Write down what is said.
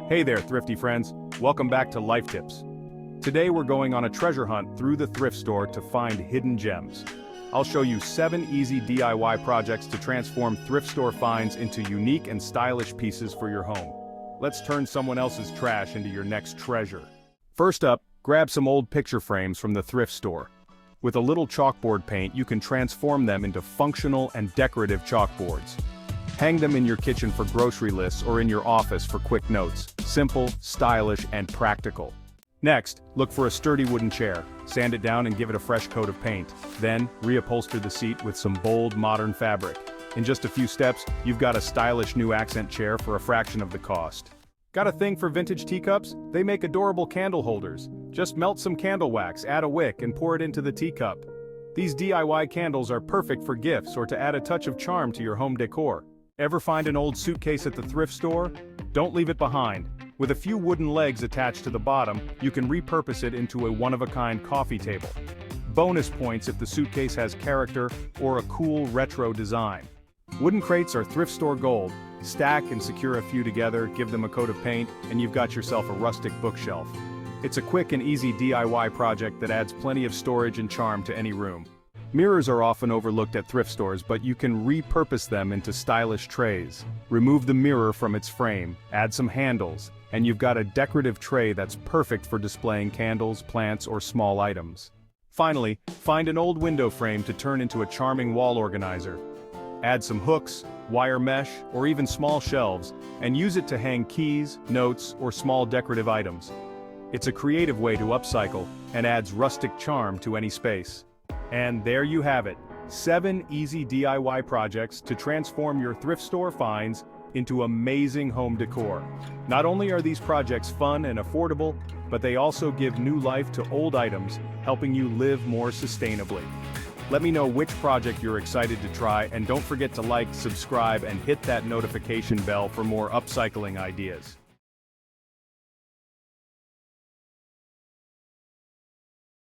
Hey there, thrifty friends. Welcome back to Life Tips. Today we're going on a treasure hunt through the thrift store to find hidden gems. I'll show you 7 easy DIY projects to transform thrift store finds into unique and stylish pieces for your home. Let's turn someone else's trash into your next treasure. First up, grab some old picture frames from the thrift store. With a little chalkboard paint, you can transform them into functional and decorative chalkboards. Hang them in your kitchen for grocery lists or in your office for quick notes. Simple, stylish, and practical. Next, look for a sturdy wooden chair. Sand it down and give it a fresh coat of paint. Then, reupholster the seat with some bold, modern fabric. In just a few steps, you've got a stylish new accent chair for a fraction of the cost. Got a thing for vintage teacups? They make adorable candle holders. Just melt some candle wax, add a wick, and pour it into the teacup. These DIY candles are perfect for gifts or to add a touch of charm to your home decor. Ever find an old suitcase at the thrift store? Don't leave it behind. With a few wooden legs attached to the bottom, you can repurpose it into a one-of-a-kind coffee table. Bonus points if the suitcase has character or a cool retro design. Wooden crates are thrift store gold. Stack and secure a few together, give them a coat of paint, and you've got yourself a rustic bookshelf. It's a quick and easy DIY project that adds plenty of storage and charm to any room. Mirrors are often overlooked at thrift stores, but you can repurpose them into stylish trays. Remove the mirror from its frame, add some handles, and you've got a decorative tray that's perfect for displaying candles, plants, or small items. Finally, find an old window frame to turn into a charming wall organizer. Add some hooks, wire mesh, or even small shelves, and use it to hang keys, notes, or small decorative items. It's a creative way to upcycle and adds rustic charm to any space. And there you have it, 7 easy DIY projects to transform your thrift store finds into amazing home decor. Not only are these projects fun and affordable, but they also give new life to old items, helping you live more sustainably. Let me know which project you're excited to try, and don't forget to like, subscribe, and hit that notification bell for more upcycling ideas.